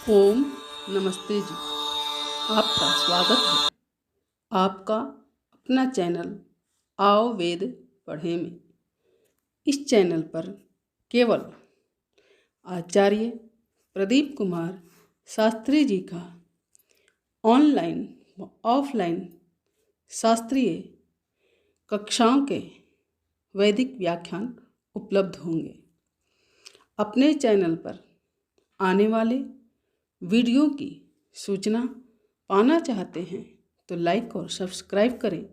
ओम नमस्ते जी। आपका स्वागत है आपका अपना चैनल आओ वेद पढ़े में। इस चैनल पर केवल आचार्य प्रदीप कुमार शास्त्री जी का ऑनलाइन व ऑफलाइन शास्त्रीय कक्षाओं के वैदिक व्याख्यान उपलब्ध होंगे। अपने चैनल पर आने वाले वीडियो की सूचना पाना चाहते हैं तो लाइक और सब्सक्राइब करें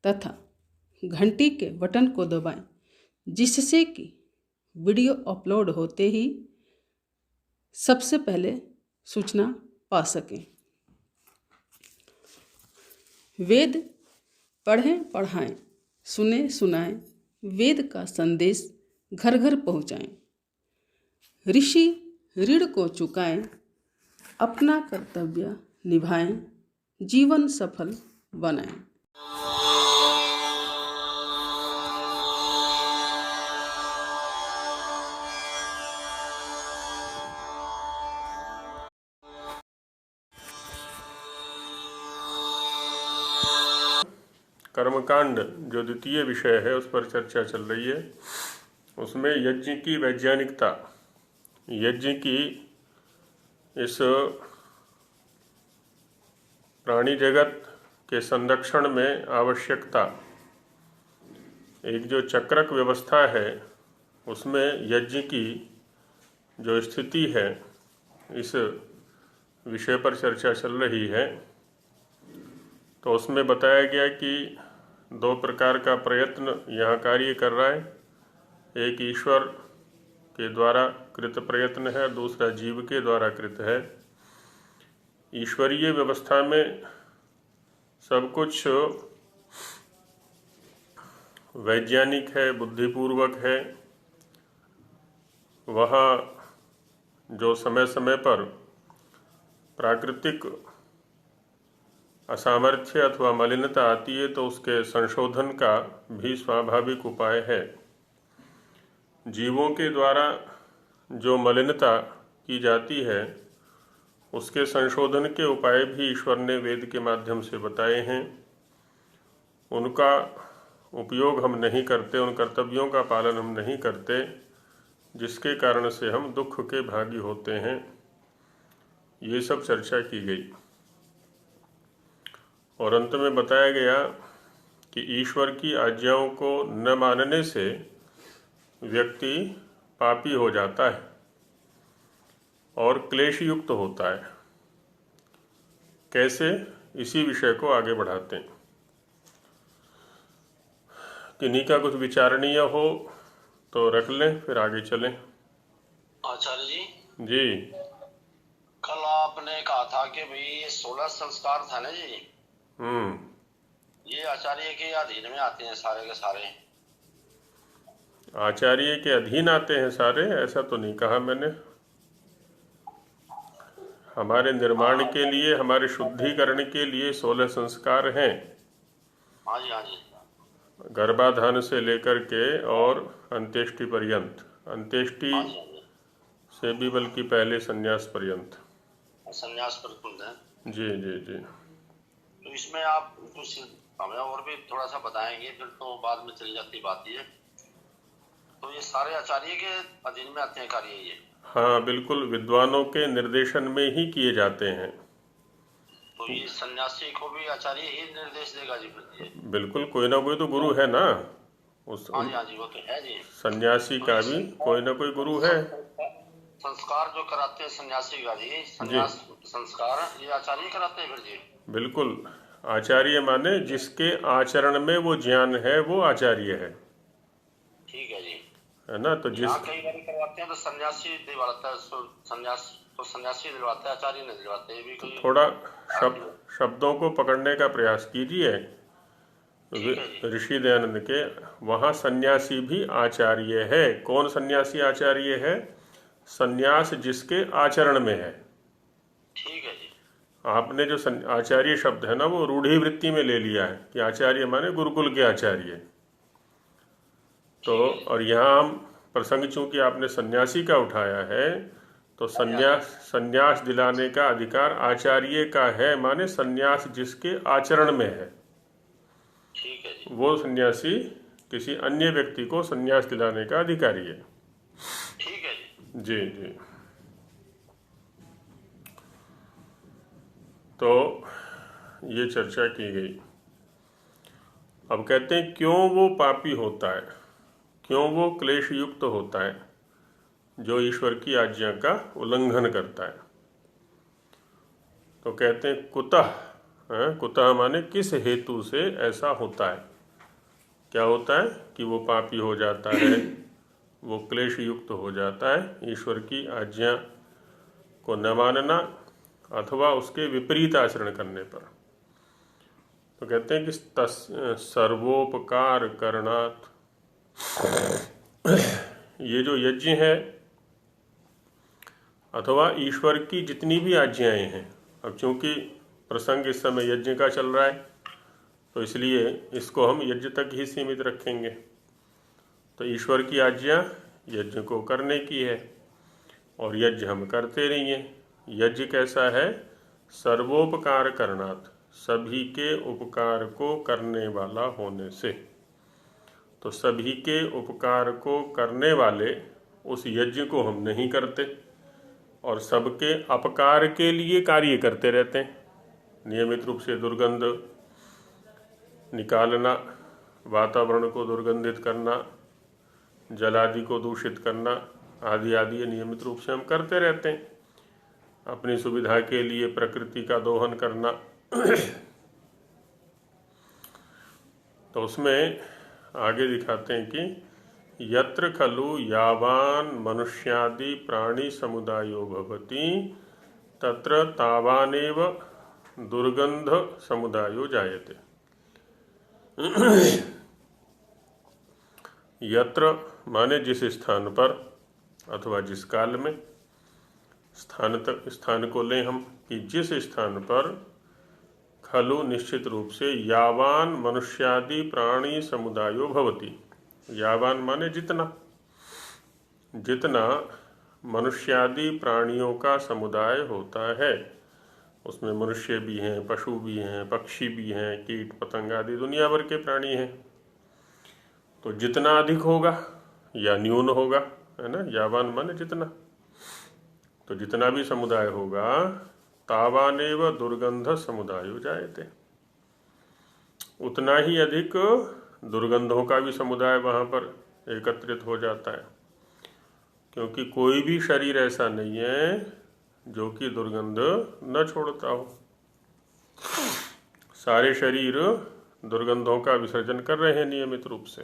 तथा घंटी के बटन को दबाएं, जिससे कि वीडियो अपलोड होते ही सबसे पहले सूचना पा सकें। वेद पढ़ें पढ़ाएं, सुने सुनाएं, वेद का संदेश घर घर पहुंचाएं। ऋषि ऋण को चुकाएं, अपना कर्तव्य निभाएं, जीवन सफल बनाएं। कर्मकांड जो द्वितीय विषय है उस पर चर्चा चल रही है। उसमें यज्ञ की वैज्ञानिकता, यज्ञ की इस प्राणी जगत के संरक्षण में आवश्यकता, एक जो चक्रक व्यवस्था है उसमें यज्ञ की जो स्थिति है, इस विषय पर चर्चा चल रही है। तो उसमें बताया गया कि दो प्रकार का प्रयत्न यहाँ कार्य कर रहा है। एक ईश्वर के द्वारा कृत प्रयत्न है, दूसरा जीव के द्वारा कृत है। ईश्वरीय व्यवस्था में सब कुछ वैज्ञानिक है, बुद्धिपूर्वक है। वहाँ जो समय समय पर प्राकृतिक असामर्थ्य अथवा मलिनता आती है तो उसके संशोधन का भी स्वाभाविक उपाय है। जीवों के द्वारा जो मलिनता की जाती है उसके संशोधन के उपाय भी ईश्वर ने वेद के माध्यम से बताए हैं। उनका उपयोग हम नहीं करते, उन कर्तव्यों का पालन हम नहीं करते, जिसके कारण से हम दुख के भागी होते हैं। ये सब चर्चा की गई और अंत में बताया गया कि ईश्वर की आज्ञाओं को न मानने से व्यक्ति पापी हो जाता है और क्लेश युक्त होता है। कैसे, इसी विषय को आगे बढ़ाते हैं। किन्हीं का कुछ विचारणीय हो तो रख लें, फिर आगे चलें। आचार्य जी जी, कल आपने कहा था कि भाई ये 16 संस्कार था ना जी, ये आचार्य के अधीन में आते हैं सारे के सारे? आचार्य के अधीन आते हैं सारे, ऐसा तो नहीं कहा मैंने। हमारे निर्माण के लिए, हमारे शुद्धिकरण के लिए 16 संस्कार हैं। हाँ जी, हाँ जी। गर्भाधान से लेकर के और अंत्येष्टि पर्यंत, अंत्येष्टि हाँ जी, हाँ जी। से भी बल्कि पहले संन्यास पर्यंत। संन्यास पर है। जी जी जी। तो इसमें आप कुछ हमें और भी थोड़ा सा बताएंगे, फिर तो बाद में चली जाती बात ये। तो ये सारे आचार्य के अधीन में आते हैं कार्य ये? हाँ बिल्कुल, विद्वानों के निर्देशन में ही किए जाते हैं। तो ये सन्यासी को भी आचार्य ही निर्देश देगा जी फिर ये? बिल्कुल, कोई ना कोई तो गुरु है ना उस हाँ जी, हाँ जी, वो तो है जी। सन्यासी तो का भी कोई ना कोई गुरु है। संस्कार जो कराते हैं सन्यासी का जी, सन्यास संस्कार, ये आचार्य कराते हैं फिर जी? बिल्कुल, आचार्य माने जिसके आचरण में वो ज्ञान है, वो आचार्य है। ठीक है जी। है ना? तो जिस कई बार करवाते हैं तो सन्यासी दिलवाता है, सन्यासी दिलवाता है, आचार्य नहीं दिलवाते। ये भी कोई थोड़ा शब्दों को पकड़ने का प्रयास कीजिए। ऋषि दयानंद के वहाँ सन्यासी भी आचार्य है। कौन सन्यासी आचार्य है? सन्यास जिसके आचरण में है। ठीक है जी। आपने जो आचार्य शब्द है ना, वो रूढ़ी वृत्ति में ले लिया है कि आचार्य माने गुरुकुल के आचार्य। तो और यहाँ हम प्रसंग चूंकि आपने सन्यासी का उठाया है, तो संन्यास दिलाने का अधिकार आचार्य का है, माने संन्यास जिसके आचरण में है, ठीक है जी, वो सन्यासी किसी अन्य व्यक्ति को संन्यास दिलाने का अधिकारी है। ठीक है जी। जी जी। तो ये चर्चा की गई। अब कहते हैं क्यों वो पापी होता है, क्यों वो क्लेश युक्त होता है जो ईश्वर की आज्ञा का उल्लंघन करता है। तो कहते हैं कुतः, कुतः माने किस हेतु से ऐसा होता है। क्या होता है कि वो पापी हो जाता है, वो क्लेश युक्त हो जाता है ईश्वर की आज्ञा को न मानना अथवा उसके विपरीत आचरण करने पर। तो कहते हैं कि सर्वोपकार करणात्, ये जो यज्ञ है अथवा ईश्वर की जितनी भी आज्ञाएं हैं, अब चूंकि प्रसंग इस समय यज्ञ का चल रहा है तो इसलिए इसको हम यज्ञ तक ही सीमित रखेंगे। तो ईश्वर की आज्ञा यज्ञ को करने की है और यज्ञ हम करते रहिए। यज्ञ कैसा है, सर्वोपकार करणात्, सभी के उपकार को करने वाला होने से। तो सभी के उपकार को करने वाले उस यज्ञ को हम नहीं करते और सबके अपकार के लिए कार्य करते रहते हैं, नियमित रूप से दुर्गंध निकालना, वातावरण को दुर्गंधित करना, जल आदि को दूषित करना आदि आदि नियमित रूप से हम करते रहते हैं। अपनी सुविधा के लिए प्रकृति का दोहन करना। तो उसमें आगे दिखाते हैं कि यत्र खलु यावान मनुष्यादि प्राणी समुदायो भवति तत्र तावानेव दुर्गंध समुदायो जायते। यत्र माने जिस स्थान पर अथवा जिस काल में, स्थान को लें हम कि जिस स्थान पर खलु निश्चित रूप से यावान मनुष्यादि प्राणी समुदायो भवति, यावान माने जितना, जितना मनुष्यादि प्राणियों का समुदाय होता है, उसमें मनुष्य भी हैं, पशु भी हैं, पक्षी भी हैं, कीट पतंग आदि दुनिया भर के प्राणी हैं। तो जितना अधिक होगा या न्यून होगा, है ना, यावान माने जितना, तो जितना भी समुदाय होगा तावानेव दुर्गंध समुदायो जायते, उतना ही अधिक दुर्गंधों का भी समुदाय वहाँ पर एकत्रित हो जाता है। क्योंकि कोई भी शरीर ऐसा नहीं है जो कि दुर्गंध न छोड़ता हो। सारे शरीर दुर्गंधों का विसर्जन कर रहे हैं नियमित रूप से।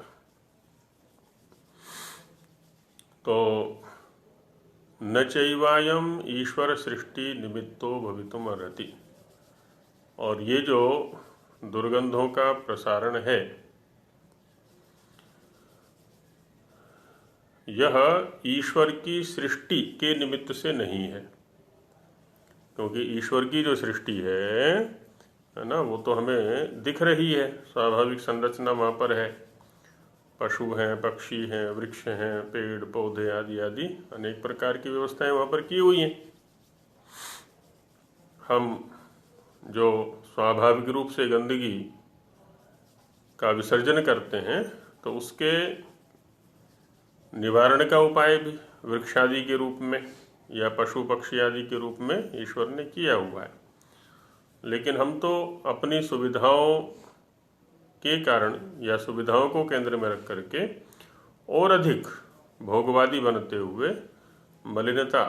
तो न चैवायम ईश्वर सृष्टि निमित्तो भवितुम अर्हति, और ये जो दुर्गंधों का प्रसारण है यह ईश्वर की सृष्टि के निमित्त से नहीं है। क्योंकि ईश्वर की जो सृष्टि है ना, वो तो हमें दिख रही है, स्वाभाविक संरचना वहाँ पर है, पशु हैं, पक्षी हैं, वृक्ष हैं, पेड़ पौधे आदि आदि अनेक प्रकार की व्यवस्थाएं वहाँ पर की हुई हैं। हम जो स्वाभाविक रूप से गंदगी का विसर्जन करते हैं तो उसके निवारण का उपाय भी वृक्षादि के रूप में या पशु पक्षी आदि के रूप में ईश्वर ने किया हुआ है। लेकिन हम तो अपनी सुविधाओं के कारण या सुविधाओं को केंद्र में रख करके और अधिक भोगवादी बनते हुए मलिनता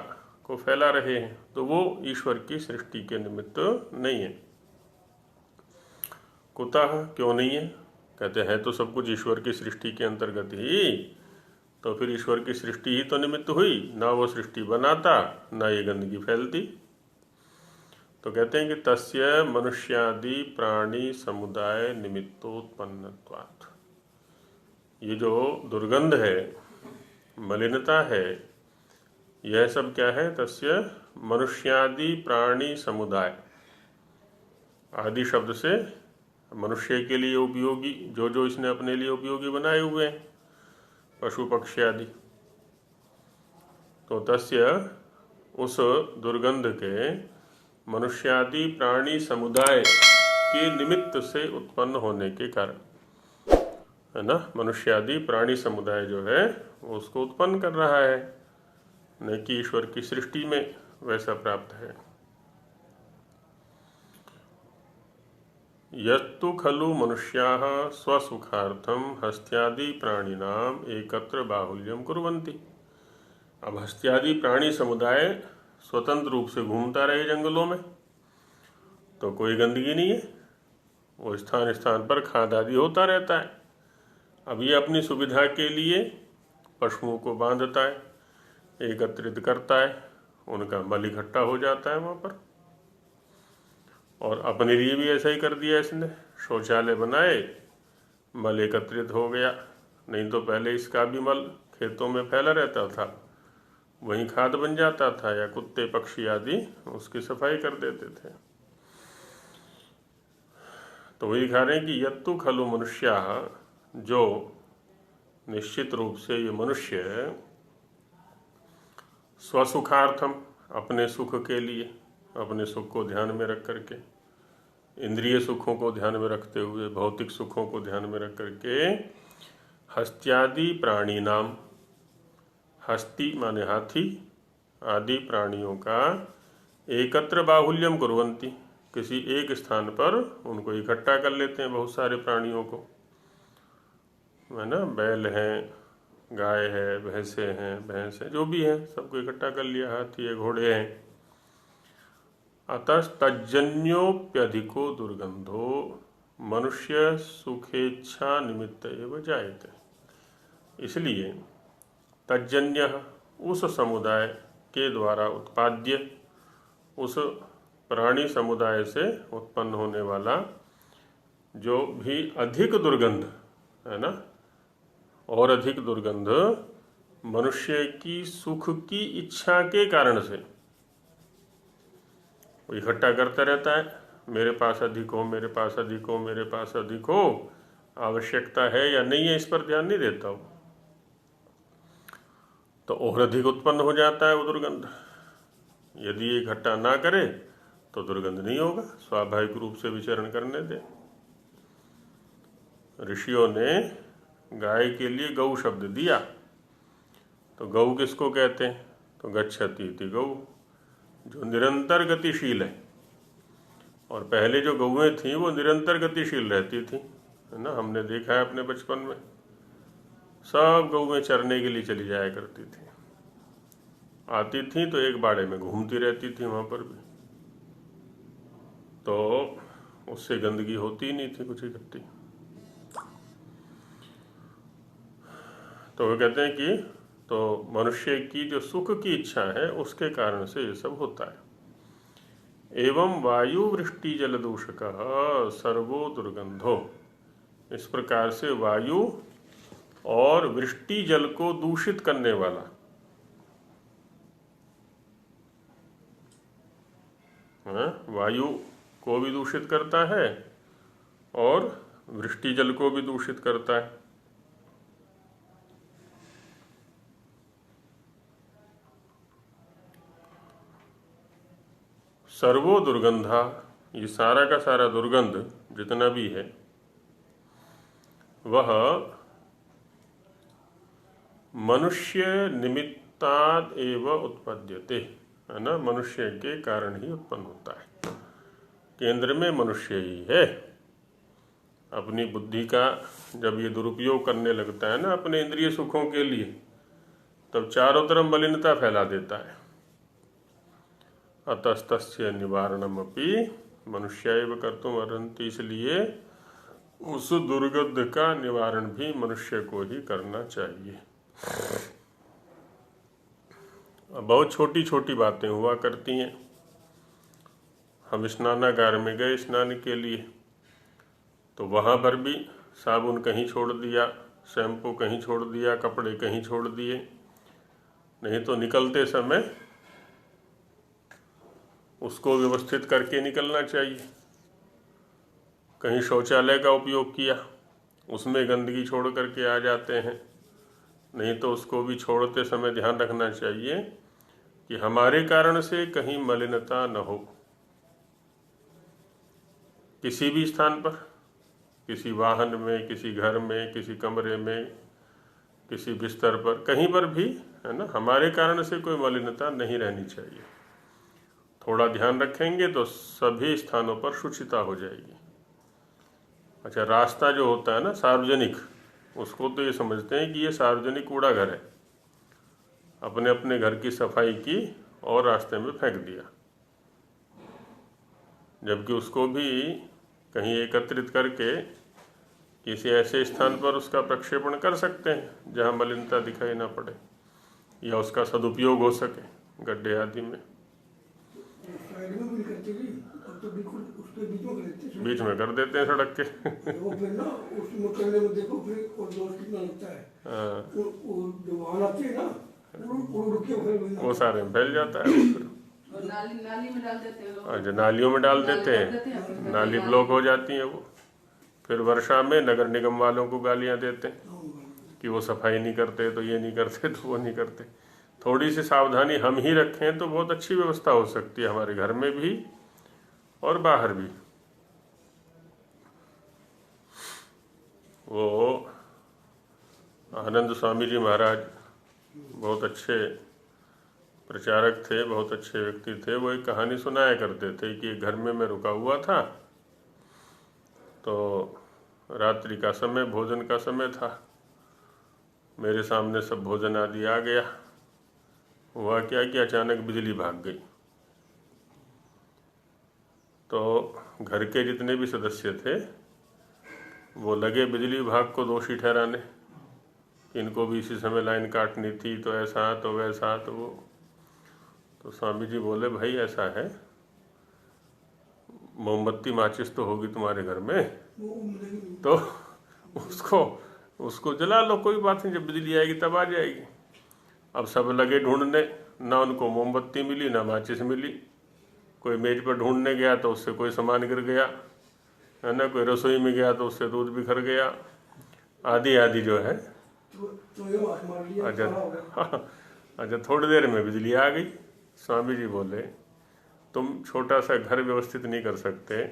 को फैला रहे हैं, तो वो ईश्वर की सृष्टि के निमित्त नहीं है। कुतः, क्यों नहीं है, कहते हैं तो सब कुछ ईश्वर की सृष्टि के अंतर्गत ही, तो फिर ईश्वर की सृष्टि ही तो निमित्त हुई, ना वो सृष्टि बनाता ना ये गंदगी फैलती। तो कहते हैं कि तस्य मनुष्यादि प्राणी समुदाय निमित्तोत्पन्नत्वात्, ये जो दुर्गंध है, मलिनता है, यह सब क्या है, तस्य मनुष्यादि प्राणी समुदाय, आदि शब्द से मनुष्य के लिए उपयोगी जो जो इसने अपने लिए उपयोगी बनाए हुए हैं, पशु पक्षी आदि। तो तस्य उस दुर्गंध के मनुष्यादि प्राणी समुदाय के निमित्त से उत्पन्न होने के कारण, है ना, मनुष्यादि प्राणी समुदाय जो है वो उसको उत्पन्न कर रहा है, न कि ईश्वर की सृष्टि में वैसा प्राप्त है। यत्तु खलु मनुष्याः स्वसुखार्थम हस्त्यादि प्राणिनाम एकत्र बाहुल्यम कुर्वन्ति। अब हस्त्यादि प्राणी समुदाय स्वतंत्र रूप से घूमता रहे जंगलों में तो कोई गंदगी नहीं है, वो स्थान स्थान पर खाद आदि होता रहता है। अब ये अपनी सुविधा के लिए पशुओं को बांधता है, एकत्रित करता है, उनका मल इकट्ठा हो जाता है वहाँ पर। और अपने लिए भी ऐसा ही कर दिया इसने, शौचालय बनाए, मल एकत्रित हो गया। नहीं तो पहले इसका भी मल खेतों में फैला रहता था, वहीं खाद बन जाता था, या कुत्ते पक्षी आदि उसकी सफाई कर देते थे। तो वही दिखा रहे हैं कि यत्तु खलु मनुष्याः, जो निश्चित रूप से ये मनुष्य स्वसुखार्थम, अपने सुख के लिए, अपने सुख को ध्यान में रख करके, इंद्रिय सुखों को ध्यान में रखते हुए, भौतिक सुखों को ध्यान में रख करके, हस्त्यादि प्राणी नाम, हस्ती माने हाथी आदि प्राणियों का एकत्र बाहुल्यम कुर्वन्ति, किसी एक स्थान पर उनको इकट्ठा कर लेते हैं, बहुत सारे प्राणियों को, है ना, बैल हैं, गाय है, भैंसे हैं, जो भी हैं सबको इकट्ठा कर लिया, हाथी है, घोड़े हैं। अतः तज्जन्योप्यधिको दुर्गंधो मनुष्य सुखेच्छा निमित्त एवं जायते। इसलिए तज्जन्य, उस समुदाय के द्वारा उत्पाद्य, उस प्राणी समुदाय से उत्पन्न होने वाला जो भी अधिक दुर्गंध है ना, और अधिक दुर्गंध मनुष्य की सुख की इच्छा के कारण से वो इकट्ठा करता रहता है, मेरे पास अधिक हो, मेरे पास अधिक हो, मेरे पास अधिक हो, आवश्यकता है या नहीं है इस पर ध्यान नहीं देता हो, तो और अधिक उत्पन्न हो जाता है वो दुर्गंध। यदि ये इकट्ठा ना करे तो दुर्गंध नहीं होगा, स्वाभाविक रूप से विचरण करने दे। ऋषियों ने गाय के लिए गौ शब्द दिया, तो गौ किसको कहते हैं, तो गच्छति इति गौ, जो निरंतर गतिशील है। और पहले जो गौएं थीं वो निरंतर गतिशील रहती थी, है ना, हमने देखा है अपने बचपन में, सब गौएं चरने के लिए चली जाया करती थी, आती थी तो एक बाड़े में घूमती रहती थी वहाँ पर भी, तो उससे गंदगी होती ही नहीं थी कुछ इकट्ठी। तो वो कहते हैं कि तो मनुष्य की जो सुख की इच्छा है उसके कारण से ये सब होता है। एवं वायु वृष्टि जल दूषक सर्वो दुर्गंधो, इस प्रकार से वायु और वृष्टि जल को दूषित करने वाला, वायु को भी दूषित करता है और वृष्टि जल को भी दूषित करता है। सर्वो दुर्गंधा, ये सारा का सारा दुर्गंध जितना भी है वह मनुष्य निमित्ताद एव उत्पद्यते, है ना, मनुष्य के कारण ही उत्पन्न होता है। केंद्र में मनुष्य ही है। अपनी बुद्धि का जब ये दुरुपयोग करने लगता है ना अपने इंद्रिय सुखों के लिए, तब चारों तरफ मलिनता फैला देता है। अतस्तस्य निवारणमपि मनुष्यैव कर्तुम् अर्हन्ति, इसलिए उस दुर्गंध का निवारण भी मनुष्य को ही करना चाहिए। बहुत छोटी छोटी बातें हुआ करती हैं। हम स्नानागार में गए स्नान के लिए, तो वहाँ पर भी साबुन कहीं छोड़ दिया, शैम्पू कहीं छोड़ दिया, कपड़े कहीं छोड़ दिए, नहीं तो निकलते समय उसको व्यवस्थित करके निकलना चाहिए। कहीं शौचालय का उपयोग किया, उसमें गंदगी छोड़ करके आ जाते हैं, नहीं तो उसको भी छोड़ते समय ध्यान रखना चाहिए कि हमारे कारण से कहीं मलिनता न हो। किसी भी स्थान पर, किसी वाहन में, किसी घर में, किसी कमरे में, किसी बिस्तर पर, कहीं पर भी, है ना, हमारे कारण से कोई मलिनता नहीं रहनी चाहिए। थोड़ा ध्यान रखेंगे तो सभी स्थानों पर शुचिता हो जाएगी। अच्छा, रास्ता जो होता है ना सार्वजनिक, उसको तो ये समझते हैं कि ये सार्वजनिक कूड़ा घर है, अपने अपने घर की सफाई की और रास्ते में फेंक दिया, जबकि उसको भी कहीं एकत्रित करके किसी ऐसे स्थान पर उसका प्रक्षेपण कर सकते हैं जहां मलिनता दिखाई ना पड़े या उसका सदुपयोग हो सके, गड्ढे आदि में। साइड में भी करते नहीं, अब तो बिल्कुल उसके बीच में कर देते हैं। बीच में कर देते हैं सड़क के। वो फिर ना उसमें करने में देखो फिर और दोष कितना लगता है। हाँ, वो जो वाहन आते हैं ना, वो रुके फिर वो सारे में फैल जाता है वो फिर। और नाली में डाल देते हैं लोग। अच्छा, नालियों में डाल देते हैं, नाली ब्लॉक हो जाती है वो। फिर वर्षा में नगर निगम वालों को गालियां देते हैं कि वो सफाई नहीं करते, तो ये नहीं करते, तो वो नहीं करते। थोड़ी सी सावधानी हम ही रखें तो बहुत अच्छी व्यवस्था हो सकती है, हमारे घर में भी और बाहर भी। वो आनंद स्वामी जी महाराज बहुत अच्छे प्रचारक थे, बहुत अच्छे व्यक्ति थे। वो एक कहानी सुनाया करते थे कि एक घर में मैं रुका हुआ था, तो रात्रि का समय, भोजन का समय था। मेरे सामने सब भोजन आदि आ गया। हुआ क्या कि अचानक बिजली भाग गई। तो घर के जितने भी सदस्य थे वो लगे बिजली विभाग को दोषी ठहराने, इनको भी इसी समय लाइन काटनी थी, तो ऐसा तो वैसा तो वो। तो स्वामी जी बोले, भाई ऐसा है, मोमबत्ती माचिस तो होगी तुम्हारे घर में, तो उसको जला लो, कोई बात नहीं, जब बिजली आएगी तब आ जाएगी। अब सब लगे ढूंढने, ना उनको मोमबत्ती मिली ना माचिस मिली। कोई मेज पर ढूंढने गया तो उससे कोई सामान गिर गया, है ना, कोई रसोई में गया तो उससे दूध बिखर गया, आदि आदि जो है। अच्छा, थोड़ी देर में बिजली आ गई। स्वामी जी बोले, तुम छोटा सा घर व्यवस्थित नहीं कर सकते,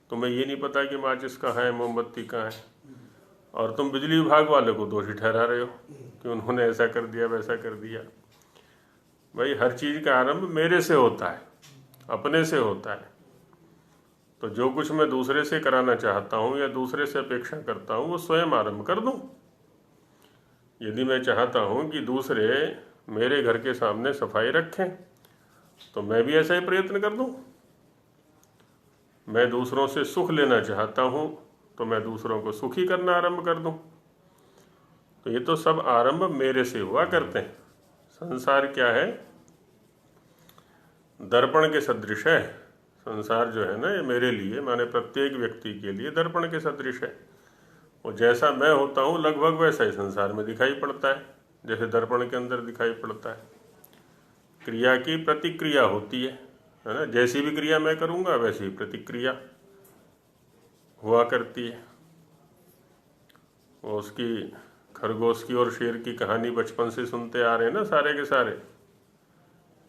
तुम्हें ये नहीं पता कि माचिस कहाँ है, मोमबत्ती कहाँ है, और तुम बिजली विभाग वाले को दोषी ठहरा रहे हो कि उन्होंने ऐसा कर दिया वैसा कर दिया। भाई, हर चीज़ का आरंभ मेरे से होता है, अपने से होता है। तो जो कुछ मैं दूसरे से कराना चाहता हूँ या दूसरे से अपेक्षा करता हूँ, वो स्वयं आरंभ कर दूँ। यदि मैं चाहता हूँ कि दूसरे मेरे घर के सामने सफाई रखें, तो मैं भी ऐसा ही प्रयत्न कर दूँ। मैं दूसरों से सुख लेना चाहता हूँ, तो मैं दूसरों को सुखी करना आरंभ कर दूँ। तो ये तो सब आरंभ मेरे से हुआ करते हैं। संसार क्या है? दर्पण के सदृश है। संसार जो है ना, ये मेरे लिए, माने प्रत्येक व्यक्ति के लिए दर्पण के सदृश है। वो जैसा मैं होता हूँ लगभग वैसा ही संसार में दिखाई पड़ता है, जैसे दर्पण के अंदर दिखाई पड़ता है। क्रिया की प्रतिक्रिया होती है ना, जैसी भी क्रिया मैं करूँगा वैसी ही प्रतिक्रिया हुआ करती है। वो उसकी खरगोश की और शेर की कहानी बचपन से सुनते आ रहे हैं ना सारे के सारे।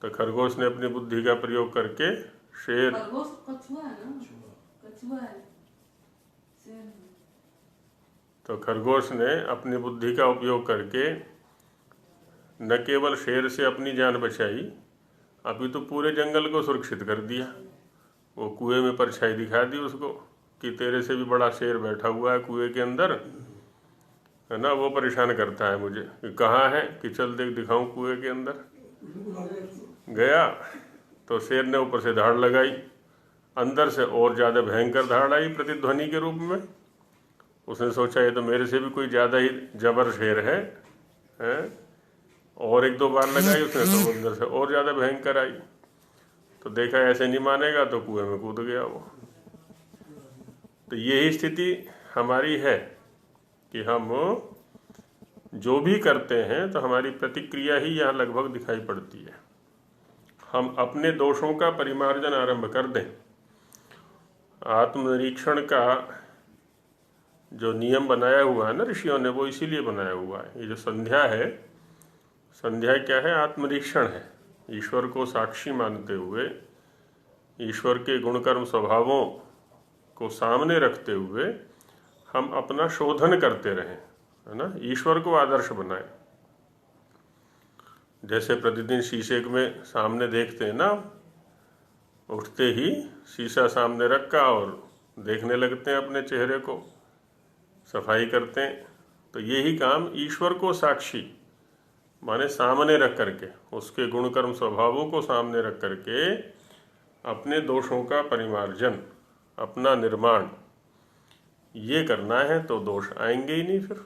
तो खरगोश ने अपनी बुद्धि का प्रयोग करके शेर, कछुआ है ना, कछुआ है, शेर। तो खरगोश ने अपनी बुद्धि का उपयोग करके न केवल शेर से अपनी जान बचाई, अभी तो पूरे जंगल को सुरक्षित कर दिया। वो कुएं में परछाई दिखा दी उसको कि तेरे से भी बड़ा शेर बैठा हुआ है कुएं के अंदर, है ना, वो परेशान करता है मुझे कि कहाँ है, कि चल देख दिखाऊं कुएं के अंदर। गया तो शेर ने ऊपर से धाड़ लगाई, अंदर से और ज़्यादा भयंकर धाड़ आई प्रतिध्वनि के रूप में। उसने सोचा ये तो मेरे से भी कोई ज़्यादा ही जबर शेर है? और एक दो बार लगाई उसने तो अंदर से और ज़्यादा भयंकर आई। तो देखा ऐसे नहीं मानेगा तो कुएं में कूद गया वो। तो यही स्थिति हमारी है कि हम जो भी करते हैं तो हमारी प्रतिक्रिया ही यहाँ लगभग दिखाई पड़ती है। हम अपने दोषों का परिमार्जन आरंभ कर दें। आत्मनिरीक्षण का जो नियम बनाया हुआ है ना ऋषियों ने, वो इसीलिए बनाया हुआ है। ये जो संध्या है, संध्या क्या है? आत्मनिरीक्षण है। ईश्वर को साक्षी मानते हुए, ईश्वर के गुणकर्म स्वभावों को सामने रखते हुए हम अपना शोधन करते रहें, है ना। ईश्वर को आदर्श बनाएं। जैसे प्रतिदिन शीशे में सामने देखते हैं ना, उठते ही शीशा सामने रखा और देखने लगते हैं अपने चेहरे को, सफाई करते हैं। तो यही काम ईश्वर को साक्षी माने सामने रख करके, उसके गुणकर्म स्वभावों को सामने रख करके अपने दोषों का परिमार्जन, अपना निर्माण ये करना है, तो दोष आएंगे ही नहीं फिर।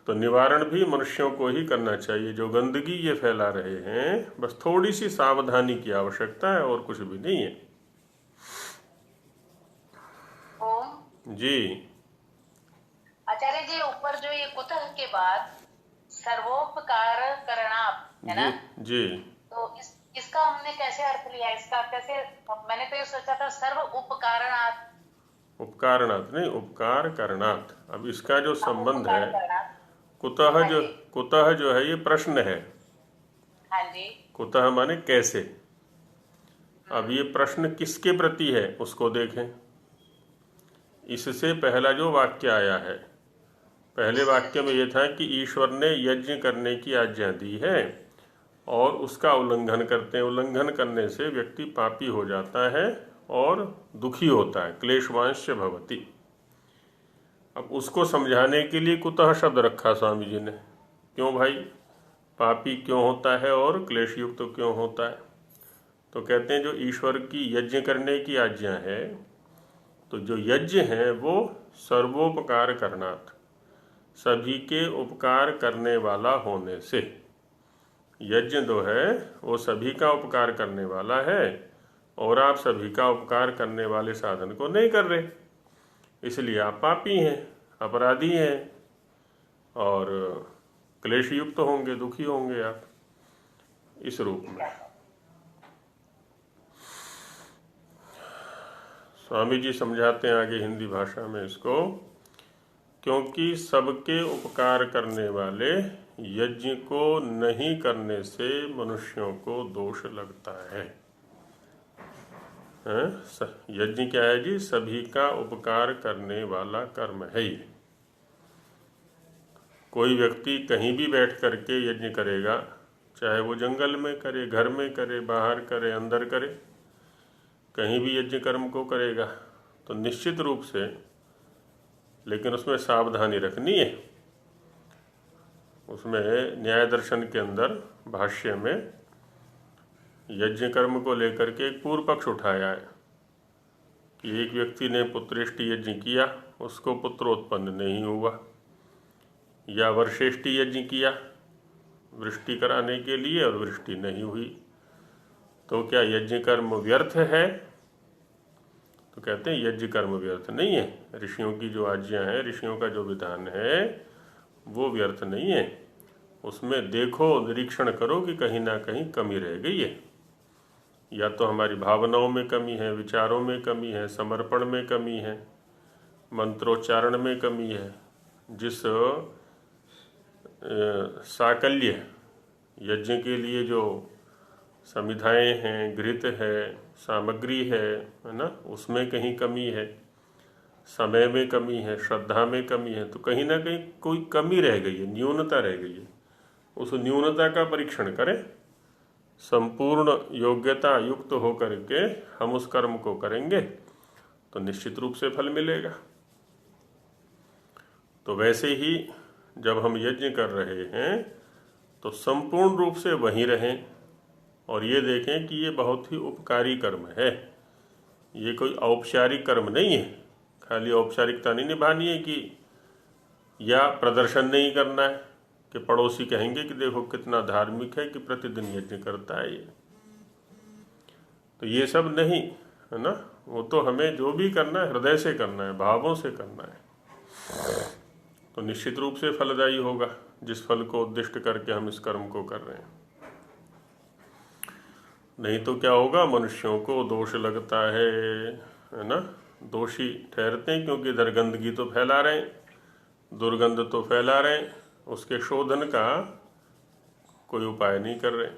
तो निवारण भी मनुष्यों को ही करना चाहिए। जो गंदगी ये फैला रहे हैं, बस थोड़ी सी सावधानी की आवश्यकता है और कुछ भी नहीं है। ओम जी आचार्य जी, ऊपर जो ये कुतः के बाद सर्वोपकार करणाप है ना, जी तो इसका हमने कैसे अर्थ लिया? इसका कैसे? मैंने तो ये सोचा था सर्व उपकारणात्। उपकारणात् नहीं, उपकार करणात्। अब इसका जो संबंध है, करणात्। कुतः जो है ये प्रश्न है। हाँ जी। कुतः माने कैसे। अब ये प्रश्न किसके प्रति है उसको देखें। इससे पहला जो वाक्य आया है, पहले वाक्य में यह था कि ईश्वर ने यज्ञ करने की आज्ञा दी है और उसका उल्लंघन करते हैं। उल्लंघन करने से व्यक्ति पापी हो जाता है और दुखी होता है, क्लेशवांश भवति। अब उसको समझाने के लिए कुतः शब्द रखा स्वामी जी ने। क्यों भाई, पापी क्यों होता है और क्लेशयुक्त तो क्यों होता है? तो कहते हैं जो ईश्वर की यज्ञ करने की आज्ञा है, तो जो यज्ञ है वो सर्वोपकार करनाथ, सभी के उपकार करने वाला होने से। यज्ञ जो है वो सभी का उपकार करने वाला है और आप सभी का उपकार करने वाले साधन को नहीं कर रहे, इसलिए आप पापी हैं, अपराधी हैं और क्लेशयुक्त होंगे, दुखी होंगे आप इस रूप में। स्वामी जी समझाते हैं आगे हिंदी भाषा में इसको, क्योंकि सबके उपकार करने वाले यज्ञ को नहीं करने से मनुष्यों को दोष लगता है। यज्ञ क्या है जी? सभी का उपकार करने वाला कर्म है ये। कोई व्यक्ति कहीं भी बैठ करके यज्ञ करेगा, चाहे वो जंगल में करे, घर में करे, बाहर करे, अंदर करे, कहीं भी यज्ञ कर्म को करेगा तो निश्चित रूप से, लेकिन उसमें सावधानी रखनी है। उसमें न्याय दर्शन के अंदर भाष्य में यज्ञ कर्म को लेकर के एक पूर्व पक्ष उठाया है कि एक व्यक्ति ने पुत्रेष्टि यज्ञ किया, उसको पुत्र उत्पन्न नहीं हुआ, या वर्षेष्टि यज्ञ किया वृष्टि कराने के लिए और वृष्टि नहीं हुई, तो क्या यज्ञ कर्म व्यर्थ है? तो कहते हैं यज्ञ कर्म व्यर्थ नहीं है। ऋषियों की जो आज्ञा है, ऋषियों का जो विधान है वो व्यर्थ नहीं है। उसमें देखो, निरीक्षण करो कि कहीं ना कहीं कमी रह गई है, या तो हमारी भावनाओं में कमी है, विचारों में कमी है, समर्पण में कमी है, मंत्रोच्चारण में कमी है। जिस साकल्य यज्ञ के लिए जो समिधाएं हैं, घृत है, सामग्री है ना, उसमें कहीं कमी है, समय में कमी है, श्रद्धा में कमी है, तो कहीं ना कहीं कोई कमी रह गई है, न्यूनता रह गई है। उस न्यूनता का परीक्षण करें, संपूर्ण योग्यता युक्त होकर के हम उस कर्म को करेंगे तो निश्चित रूप से फल मिलेगा। तो वैसे ही जब हम यज्ञ कर रहे हैं तो संपूर्ण रूप से वहीं रहें और ये देखें कि ये बहुत ही उपकारी कर्म है, ये कोई औपचारिक कर्म नहीं है। खाली औपचारिकता नहीं निभानी है कि या प्रदर्शन नहीं करना है कि पड़ोसी कहेंगे कि देखो कितना धार्मिक है कि प्रतिदिन यज्ञ करता है ये, तो ये सब नहीं है ना। वो तो हमें जो भी करना है हृदय से करना है, भावों से करना है, तो निश्चित रूप से फलदायी होगा जिस फल को उद्दिष्ट करके हम इस कर्म को कर रहे हैं। नहीं तो क्या होगा, मनुष्यों को दोष लगता है ना, दोषी ठहरते हैं, क्योंकि इधर गंदगी तो फैला रहे हैं, दुर्गंध तो फैला रहे हैं, उसके शोधन का कोई उपाय नहीं कर रहे,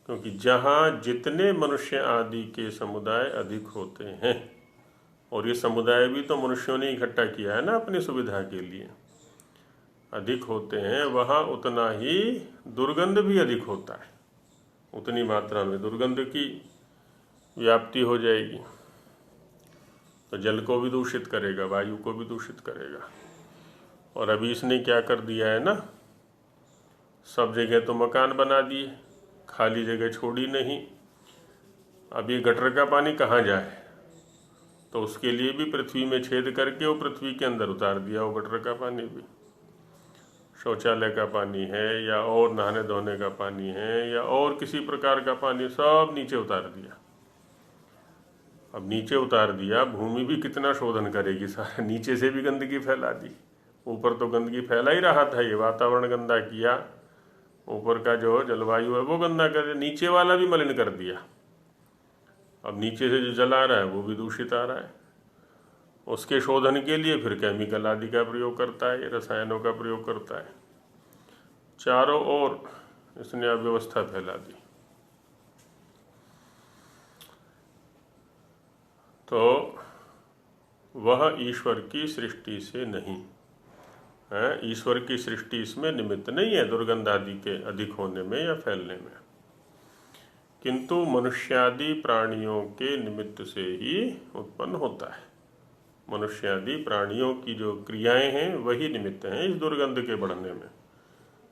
क्योंकि जहाँ जितने मनुष्य आदि के समुदाय अधिक होते हैं, और ये समुदाय भी तो मनुष्यों ने इकट्ठा किया है ना अपनी सुविधा के लिए, अधिक होते हैं, वहाँ उतना ही दुर्गंध भी अधिक होता है, उतनी मात्रा में दुर्गंध की व्याप्ति हो जाएगी। तो जल को भी दूषित करेगा, वायु को भी दूषित करेगा। और अभी इसने क्या कर दिया है ना, सब जगह तो मकान बना दिए, खाली जगह छोड़ी नहीं। अब ये गटर का पानी कहाँ जाए, तो उसके लिए भी पृथ्वी में छेद करके वो पृथ्वी के अंदर उतार दिया। वो गटर का पानी भी, शौचालय का पानी है या और नहाने धोने का पानी है या और किसी प्रकार का पानी, सब नीचे उतार दिया। अब नीचे उतार दिया, भूमि भी कितना शोधन करेगी, सारा नीचे से भी गंदगी फैला दी। ऊपर तो गंदगी फैला ही रहा था, ये वातावरण गंदा किया, ऊपर का जो जलवायु है वो गंदा कर दिया, नीचे वाला भी मलिन कर दिया। अब नीचे से जो जल आ रहा है वो भी दूषित आ रहा है। उसके शोधन के लिए फिर केमिकल आदि का प्रयोग करता है, रसायनों का प्रयोग करता है। चारों ओर इसने अव्यवस्था फैला दी। तो वह ईश्वर की सृष्टि से नहीं है, ईश्वर की सृष्टि इसमें निमित्त नहीं है दुर्गंध आदि के अधिक होने में या फैलने में, किंतु मनुष्यादि प्राणियों के निमित्त से ही उत्पन्न होता है। मनुष्यादि प्राणियों की जो क्रियाएं हैं वही निमित्त हैं इस दुर्गंध के बढ़ने में,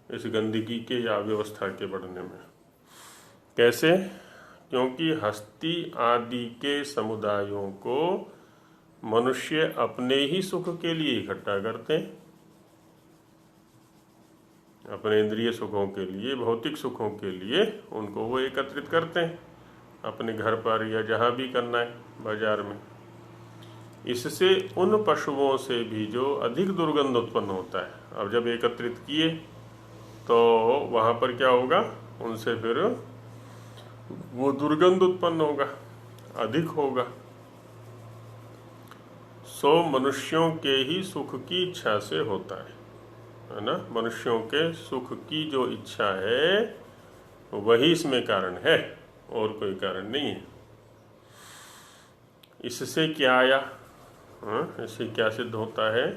इस गंदगी के या अव्यवस्था के बढ़ने में। कैसे? क्योंकि हस्ती आदि के समुदायों को मनुष्य अपने ही सुख के लिए इकट्ठा करते हैं, अपने इंद्रिय सुखों के लिए, भौतिक सुखों के लिए उनको वो एकत्रित करते हैं अपने घर पर या जहाँ भी करना है, बाजार में। इससे उन पशुओं से भी जो अधिक दुर्गंध उत्पन्न होता है, अब जब एकत्रित किए तो वहाँ पर क्या होगा, उनसे फिर वो दुर्गंध उत्पन्न होगा, अधिक होगा। सो मनुष्यों के ही सुख की इच्छा से होता है ना। मनुष्यों के सुख की जो इच्छा है वही इसमें कारण है, और कोई कारण नहीं है। इससे क्या आया, इससे क्या सिद्ध होता है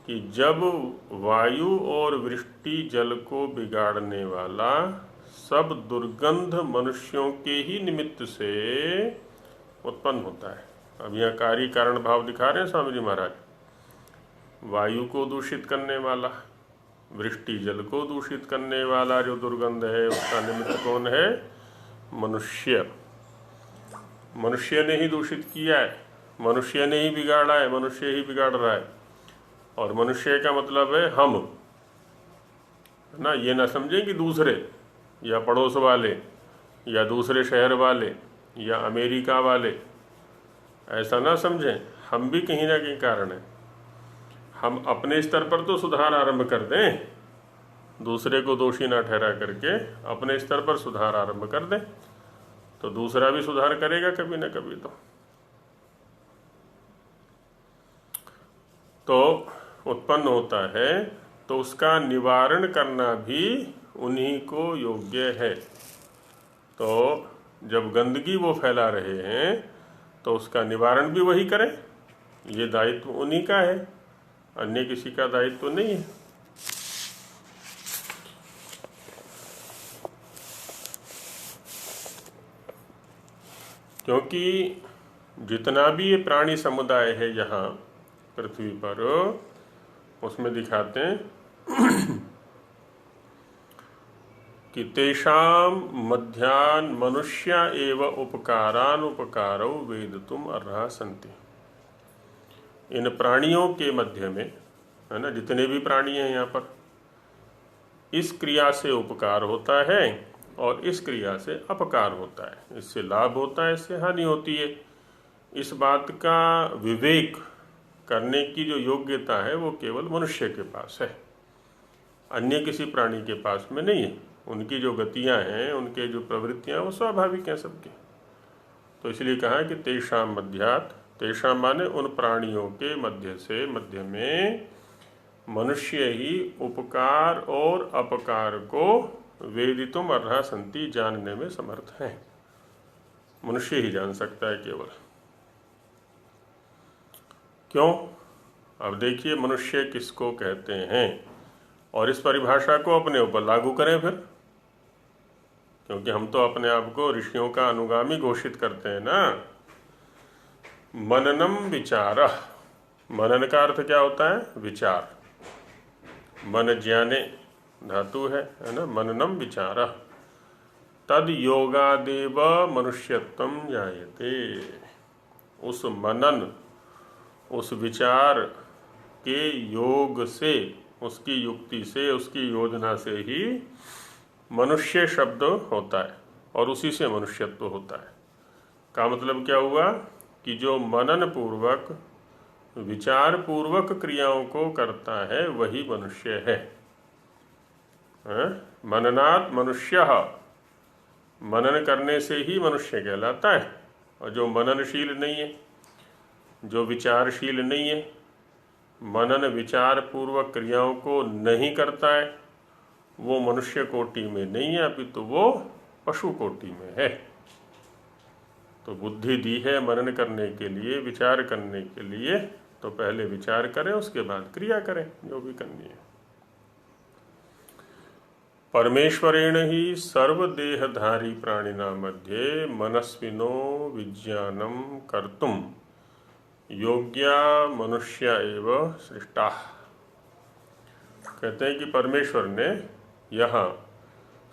कि जब वायु और वृष्टि जल को बिगाड़ने वाला सब दुर्गंध मनुष्यों के ही निमित्त से उत्पन्न होता है। अब यहाँ कार्य कारण भाव दिखा रहे हैं स्वामी जी महाराज। वायु को दूषित करने वाला, वृष्टि जल को दूषित करने वाला जो दुर्गंध है उसका निमित्त कौन है? मनुष्य। मनुष्य ने ही दूषित किया है, मनुष्य ने ही बिगाड़ा है, मनुष्य ही बिगाड़ रहा है। और मनुष्य का मतलब है हम ना, ये ना समझें कि दूसरे या पड़ोस वाले या दूसरे शहर वाले या अमेरिका वाले, ऐसा ना समझें। हम भी कहीं ना कहीं कारण है। हम अपने स्तर पर तो सुधार आरंभ कर दें, दूसरे को दोषी ना ठहरा करके अपने स्तर पर सुधार आरंभ कर दें, तो दूसरा भी सुधार करेगा कभी ना कभी। तो उत्पन्न होता है तो उसका निवारण करना भी उन्हीं को योग्य है। तो जब गंदगी वो फैला रहे हैं तो उसका निवारण भी वही करें, ये दायित्व उन्हीं का है, अन्य किसी का दायित्व नहीं है। क्योंकि जितना भी ये प्राणी समुदाय है यहाँ पृथ्वी पर, उसमें दिखाते हैं कि तेषाम मध्यान मनुष्य एव उपकारान उपकारो वेदतुम अर्हा संति। इन प्राणियों के मध्य में, है ना, जितने भी प्राणी हैं यहाँ पर, इस क्रिया से उपकार होता है और इस क्रिया से अपकार होता है। इससे लाभ होता है, इससे हानि होती है। इस बात का विवेक करने की जो योग्यता है वो केवल मनुष्य के पास है, अन्य किसी प्राणी के पास में नहीं है। उनकी जो गतियां हैं, उनके जो प्रवृत्तियां, वो स्वाभाविक हैं सबके। तो इसलिए कहा कि तेषाम मध्यात, तेषाम माने उन प्राणियों के मध्य से, मध्य में मनुष्य ही उपकार और अपकार को वेदितुम अर्हा संति जानने में समर्थ हैं। मनुष्य ही जान सकता है केवल। क्यों? अब देखिए मनुष्य किसको कहते हैं और इस परिभाषा को अपने ऊपर लागू करें फिर, क्योंकि हम तो अपने आप को ऋषियों का अनुगामी घोषित करते हैं ना। मननम विचार, मनन का अर्थ क्या होता है? विचार। मन ज्ञाने धातु है ना। मननम विचार तद योगादेव मनुष्यत्वम जायते। उस मनन, उस विचार के योग से, उसकी युक्ति से, उसकी योजना से ही मनुष्य शब्द होता है और उसी से मनुष्यत्व होता है। का मतलब क्या हुआ कि जो मनन पूर्वक, विचार पूर्वक क्रियाओं को करता है वही मनुष्य है। मननात् मनुष्य, मनन करने से ही मनुष्य कहलाता है। और जो मननशील नहीं है, जो विचारशील नहीं है, मनन विचार पूर्वक क्रियाओं को नहीं करता है, वो मनुष्य कोटि में नहीं है, अपितु वो पशु कोटि में है। तो बुद्धि दी है मनन करने के लिए, विचार करने के लिए, तो पहले विचार करें, उसके बाद क्रिया करें जो भी करनी है। परमेश्वरेण ही सर्वदेहधारी प्राणिना मध्ये मनस्विनो विज्ञानम कर्तुम योग्या मनुष्य एव सृष्टा। कहते हैं कि परमेश्वर ने यहाँ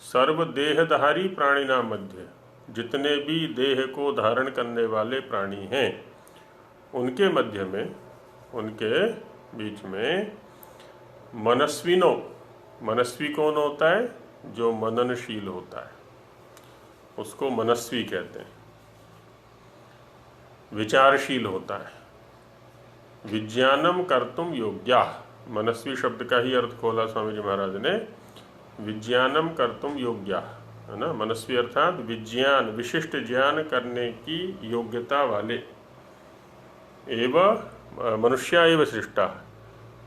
सर्वदेहधारी प्राणिना मध्य, जितने भी देह को धारण करने वाले प्राणी हैं उनके मध्य में, उनके बीच में मनस्विनो, मनस्वी कौन होता है? जो मननशील होता है उसको मनस्वी कहते हैं। विचारशील होता है। विज्ञानम कर्तुम योग्या, मनस्वी शब्द का ही अर्थ खोला स्वामी जी महाराज ने, विज्ञानम कर्तुम योग्या, है ना। मनस्वी अर्थात विज्ञान, विशिष्ट ज्ञान करने की योग्यता वाले, एवं मनुष्य एवं सृष्टा,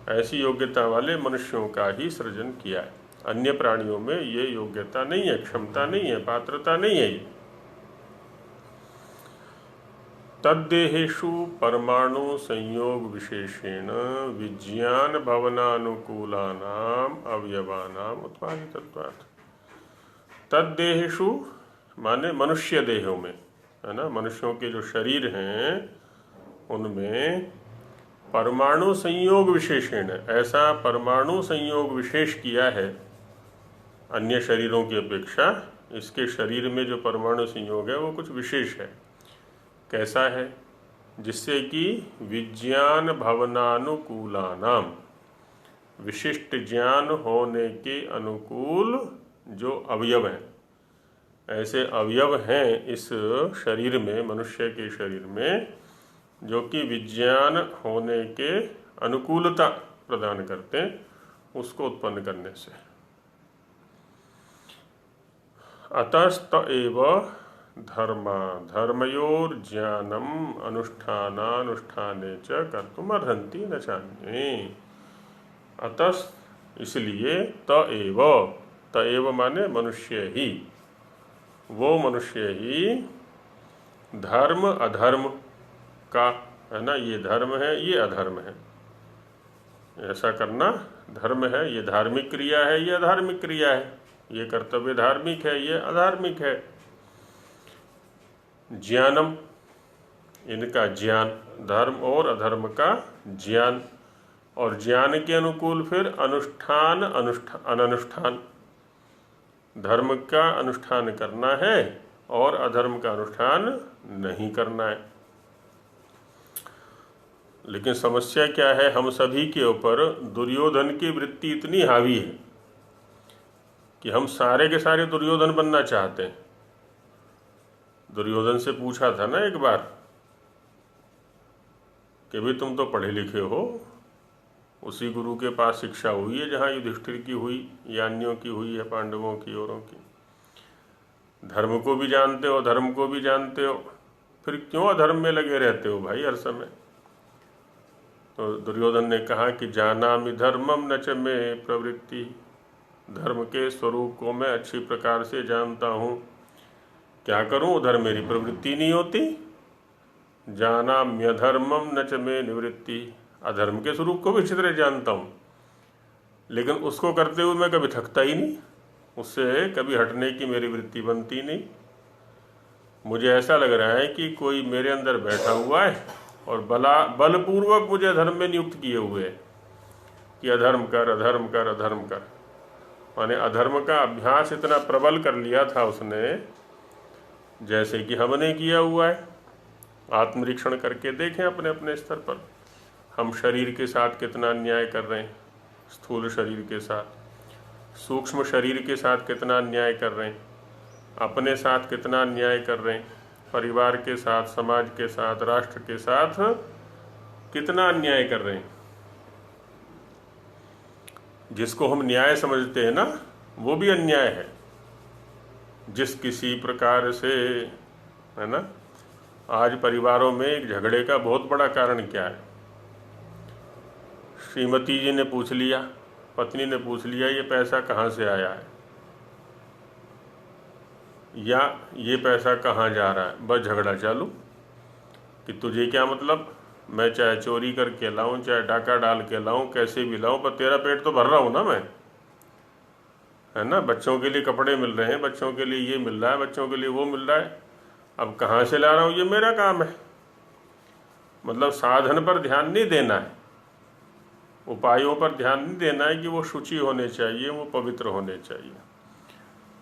ऐसी योग्यता वाले मनुष्यों का ही सृजन किया है। अन्य प्राणियों में ये योग्यता नहीं है, क्षमता नहीं है, पात्रता नहीं है। ये तद्देहेषु परमाणु संयोग विशेषेण विज्ञान भवनानुकूलानाम अवयवानाम उत्पादितत्वात्। तद्देहेषु माने मनुष्य देहों में, है ना। मनुष्यों के जो शरीर हैं उनमें परमाणु संयोग विशेषण, ऐसा परमाणु संयोग विशेष किया है अन्य शरीरों की अपेक्षा। इसके शरीर में जो परमाणु संयोग है वो कुछ विशेष है। कैसा है? जिससे कि विज्ञान भवनानुकूलानाम, विशिष्ट ज्ञान होने के अनुकूल जो अवयव हैं, ऐसे अवयव हैं इस शरीर में, मनुष्य के शरीर में, जो कि विज्ञान होने के अनुकूलता प्रदान करते हैं उसको उत्पन्न करने से। अतस्त एव धर्मा धर्मयोर ज्ञानम अनुष्ठानानुष्ठाने च कर्तुम अर्हन्ति न चान्ये। अतस इसलिए त एव माने मनुष्य ही, वो मनुष्य ही धर्म अधर्म का, है ना। ये धर्म है, ये अधर्म है। ऐसा करना धर्म है, ये धार्मिक क्रिया है, ये अधार्मिक क्रिया है। ये कर्तव्य धार्मिक है, ये अधार्मिक है। ज्ञानम, इनका ज्ञान, धर्म और अधर्म का ज्ञान, और ज्ञान के अनुकूल फिर अनुष्ठान, अनुष्ठान। धर्म का अनुष्ठान करना है और अधर्म का अनुष्ठान नहीं करना है। लेकिन समस्या क्या है? हम सभी के ऊपर दुर्योधन की वृत्ति इतनी हावी है कि हम सारे के सारे दुर्योधन बनना चाहते हैं। दुर्योधन से पूछा था ना एक बार कि भाई तुम तो पढ़े लिखे हो, उसी गुरु के पास शिक्षा हुई है जहाँ युधिष्ठिर की हुई, यानियों की हुई है, पांडवों की, औरों की। धर्म को भी जानते हो, धर्म को भी जानते हो, फिर क्यों अधर्म में लगे रहते हो भाई हर समय? तो दुर्योधन ने कहा कि जानामि धर्मम न च मे प्रवृत्ति, धर्म के स्वरूप को मैं अच्छी प्रकार से जानता हूँ, क्या करूँ, उधर मेरी प्रवृत्ति नहीं होती। जानाम्यधर्मम न च मे निवृत्ति, अधर्म के स्वरूप को भी अच्छी तरह जानता हूँ, लेकिन उसको करते हुए मैं कभी थकता ही नहीं, उससे कभी हटने की मेरी वृत्ति बनती नहीं। मुझे ऐसा लग रहा है कि कोई मेरे अंदर बैठा हुआ है और बलपूर्वक मुझे अधर्म में नियुक्त किए हुए है कि अधर्म कर, अधर्म कर, अधर्म कर। माने अधर्म का अभ्यास इतना प्रबल कर लिया था उसने, जैसे कि हमने किया हुआ है। आत्मनिरीक्षण करके देखें अपने अपने स्तर पर, हम शरीर के साथ कितना अन्याय कर रहे हैं, स्थूल शरीर के साथ, सूक्ष्म शरीर के साथ कितना अन्याय कर रहे हैं, अपने साथ कितना अन्याय कर रहे हैं, परिवार के साथ, समाज के साथ, राष्ट्र के साथ कितना अन्याय कर रहे हैं। जिसको हम न्याय समझते हैं ना, वो भी अन्याय है। जिस किसी प्रकार से, है ना, आज परिवारों में एक झगड़े का बहुत बड़ा कारण क्या है? श्रीमती जी ने पूछ लिया, पत्नी ने पूछ लिया, ये पैसा कहाँ से आया है, या ये पैसा कहाँ जा रहा है, बस झगड़ा चालू कि तुझे क्या मतलब, मैं चाहे चोरी करके लाऊं, चाहे डाका डाल के लाऊं, कैसे भी लाऊं, पर तेरा पेट तो भर रहा हूं ना मैं, है ना। बच्चों के लिए कपड़े मिल रहे हैं, बच्चों के लिए ये मिल रहा है, बच्चों के लिए वो मिल रहा है, अब कहाँ से ला रहा हूँ, ये मेरा काम है। मतलब साधन पर ध्यान नहीं देना है, उपायों पर ध्यान नहीं देना है कि वो शुचि होने चाहिए, वो पवित्र होने चाहिए,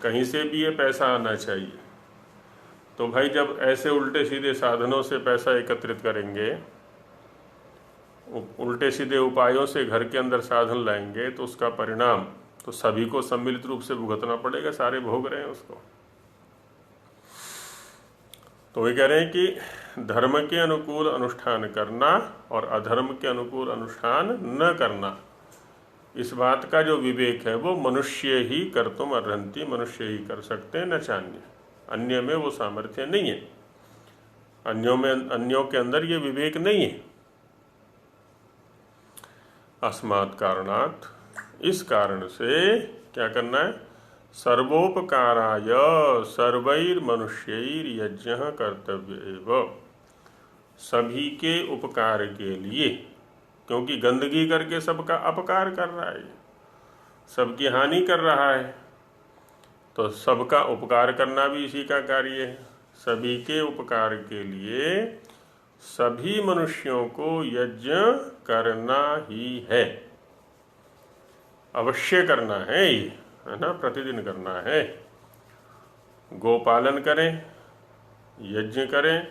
कहीं से भी ये पैसा आना चाहिए। तो भाई जब ऐसे उल्टे सीधे साधनों से पैसा एकत्रित करेंगे, उल्टे सीधे उपायों से घर के अंदर साधन लाएंगे, तो उसका परिणाम तो सभी को सम्मिलित रूप से भुगतना पड़ेगा, सारे भोग रहे हैं उसको। तो वे कह रहे हैं कि धर्म के अनुकूल अनुष्ठान करना और अधर्म के अनुकूल अनुष्ठान न करना, इस बात का जो विवेक है वो मनुष्य ही कर्तुम अर्हन्ति, मनुष्य ही कर सकते हैं, न चान्य। अन्य में वो सामर्थ्य नहीं है, अन्यों के अंदर ये विवेक नहीं है। अस्मात् कारणात्, इस कारण से क्या करना है, सर्वोपकाराय सर्वैर्मनुष्यैर् यज्ञ कर्तव्य एव, सभी के उपकार के लिए, क्योंकि गंदगी करके सबका अपकार कर रहा है, सबकी हानि कर रहा है, तो सबका उपकार करना भी इसी का कार्य है। सभी के उपकार के लिए सभी मनुष्यों को यज्ञ करना ही है, अवश्य करना है, ये है ना, प्रतिदिन करना है। गोपालन करें, यज्ञ करें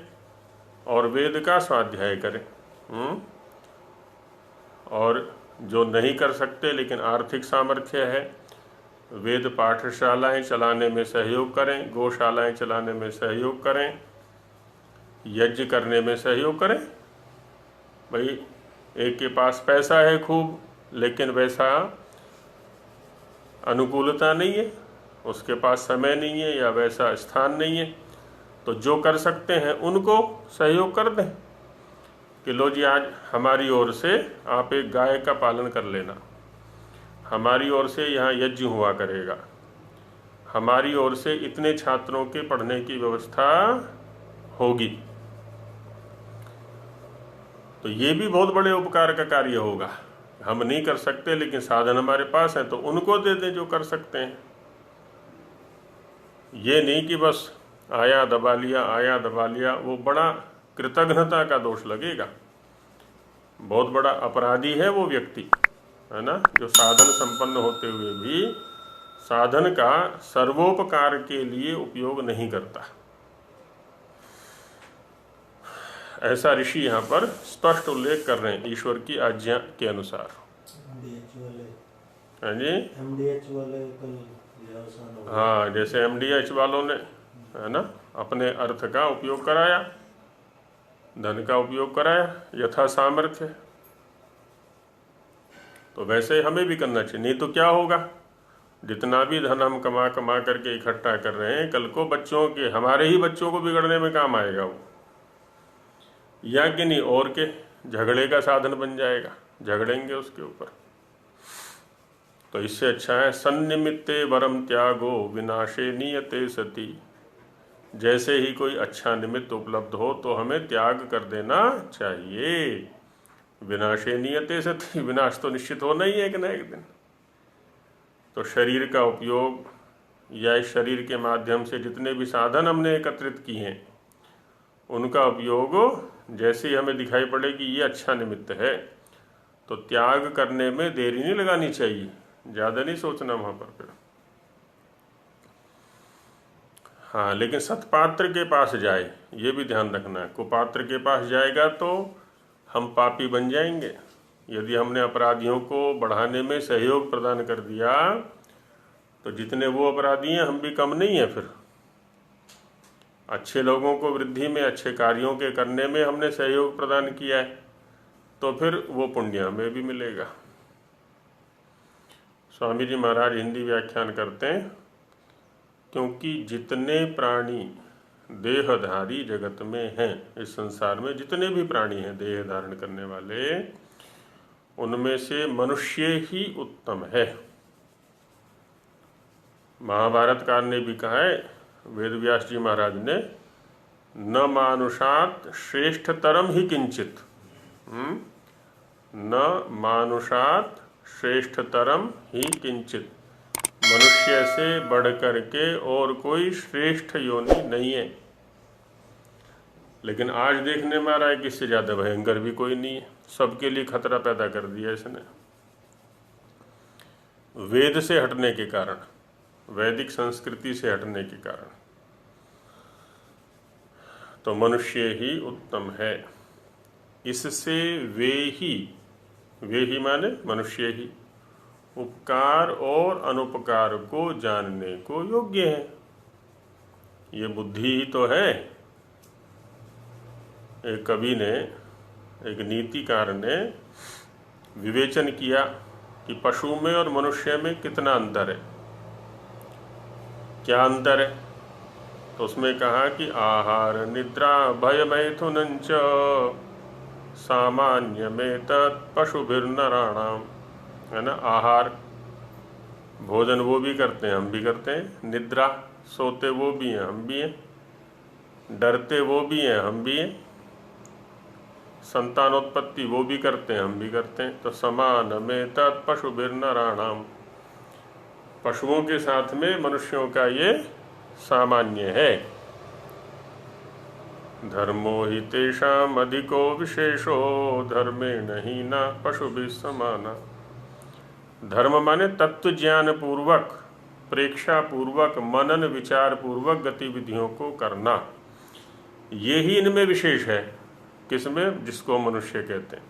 और वेद का स्वाध्याय करें। और जो नहीं कर सकते लेकिन आर्थिक सामर्थ्य है, वेद पाठशालाएं चलाने में सहयोग करें, गौशालाएं चलाने में सहयोग करें, यज्ञ करने में सहयोग करें। भाई एक के पास पैसा है खूब, लेकिन वैसा अनुकूलता नहीं है, उसके पास समय नहीं है या वैसा स्थान नहीं है, तो जो कर सकते हैं उनको सहयोग कर दें कि लो जी, आज हमारी ओर से आप एक गाय का पालन कर लेना, हमारी ओर से यहाँ यज्ञ हुआ करेगा, हमारी ओर से इतने छात्रों के पढ़ने की व्यवस्था होगी। तो ये भी बहुत बड़े उपकार का कार्य होगा। हम नहीं कर सकते लेकिन साधन हमारे पास है, तो उनको दे दें जो कर सकते हैं। ये नहीं कि बस आया दबा लिया, आया दबा लिया, वो बड़ा कृतज्ञता का दोष लगेगा। बहुत बड़ा अपराधी है वो व्यक्ति, है ना, जो साधन संपन्न होते हुए भी साधन का सर्वोपकार के लिए उपयोग नहीं करता। ऐसा ऋषि यहाँ पर स्पष्ट उल्लेख कर रहे हैं ईश्वर की आज्ञा के अनुसार। हाँ जी, MDH वाले कल अवसान हो गया। हाँ, जैसे MDH वालों ने, है ना, अपने अर्थ का उपयोग कराया, धन का उपयोग कराया यथा सामर्थ्य, तो वैसे हमें भी करना चाहिए। नहीं तो क्या होगा, जितना भी धन हम कमा कमा करके इकट्ठा कर रहे हैं, कल को बच्चों के, हमारे ही बच्चों को बिगड़ने में काम आएगा वो, या कि नहीं और के, झगड़े का साधन बन जाएगा, झगड़ेंगे उसके ऊपर। तो इससे अच्छा है सन्निमित्ते वरम त्यागो विनाशे नियते सती। जैसे ही कोई अच्छा निमित्त उपलब्ध हो तो हमें त्याग कर देना चाहिए। विनाशे नियते सती, विनाश तो निश्चित होना ही है एक न एक दिन। तो शरीर का उपयोग या इस शरीर के माध्यम से जितने भी साधन हमने एकत्रित किए हैं उनका उपयोग जैसे ही हमें दिखाई पड़े कि ये अच्छा निमित्त है तो त्याग करने में देरी नहीं लगानी चाहिए, ज़्यादा नहीं सोचना वहाँ पर फिर। हाँ, लेकिन सत्पात्र के पास जाए ये भी ध्यान रखना है। कुपात्र के पास जाएगा तो हम पापी बन जाएंगे। यदि हमने अपराधियों को बढ़ाने में सहयोग प्रदान कर दिया तो जितने वो अपराधी हैं हम भी कम नहीं है। फिर अच्छे लोगों को वृद्धि में, अच्छे कार्यों के करने में हमने सहयोग प्रदान किया है तो फिर वो पुण्य हमें भी मिलेगा। स्वामी जी महाराज हिंदी व्याख्यान करते हैं, क्योंकि जितने प्राणी देहधारी जगत में हैं, इस संसार में जितने भी प्राणी हैं देह धारण करने वाले, उनमें से मनुष्य ही उत्तम है। महाभारत काल ने भी कहा है, वेद व्यास जी महाराज ने, न मानुषात श्रेष्ठतरम ही किंचित, न मानुषात श्रेष्ठतरम ही किंचित। मनुष्य से बढ़कर के और कोई श्रेष्ठ योनि नहीं है। लेकिन आज देखने में आ रहा है कि इससे ज़्यादा भयंकर भी कोई नहीं है। सबके लिए खतरा पैदा कर दिया इसने, वेद से हटने के कारण, वैदिक संस्कृति से हटने के कारण। तो मनुष्य ही उत्तम है। इससे वे ही माने मनुष्य ही उपकार और अनुपकार को जानने को योग्य है। ये बुद्धि ही तो है। एक कवि ने, एक नीतिकार ने विवेचन किया कि पशु में और मनुष्य में कितना अंतर है, क्या अंतर है। तो उसमें कहा कि आहार निद्रा भय मैथुनंच सामान्य में तत्पशुभिर्नराणाम, है ना। आहार, भोजन वो भी करते हैं हम भी करते हैं, निद्रा सोते वो भी हैं हम भी हैं, डरते वो भी हैं हम भी हैं, संतानोत्पत्ति वो भी करते हैं हम भी करते हैं। तो समान में तत्पशुभिर्नराणाम, पशुओं के साथ में मनुष्यों का ये सामान्य है। धर्मो हि तेषाम अधिको विशेषो धर्मेण हि न पशुभिः समाना। धर्म माने तत्व ज्ञान पूर्वक, प्रेक्षा पूर्वक, मनन विचार पूर्वक गतिविधियों को करना, ये ही इनमें विशेष है। किसमें? जिसको मनुष्य कहते हैं।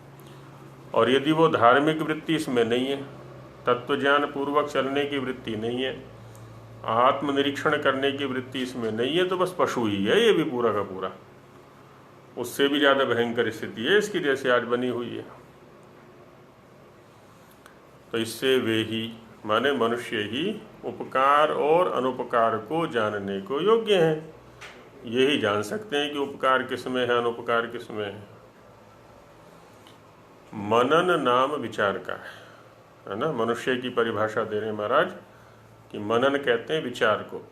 और यदि वो धार्मिक वृत्ति इसमें नहीं है, तत्व ज्ञान पूर्वक चलने की वृत्ति नहीं है, आत्मनिरीक्षण करने की वृत्ति इसमें नहीं है, तो बस पशु ही है ये भी पूरा का पूरा। उससे भी ज़्यादा भयंकर स्थिति है इसकी, जैसे आज बनी हुई है। तो इससे वे ही माने मनुष्य ही उपकार और अनुपकार को जानने को योग्य हैं। यही जान सकते हैं कि उपकार किसमें है, अनुपकार किसमें है। मनन नाम विचार का है ना। मनुष्य की परिभाषा दे रहे हैं महाराज कि मनन कहते हैं विचार को।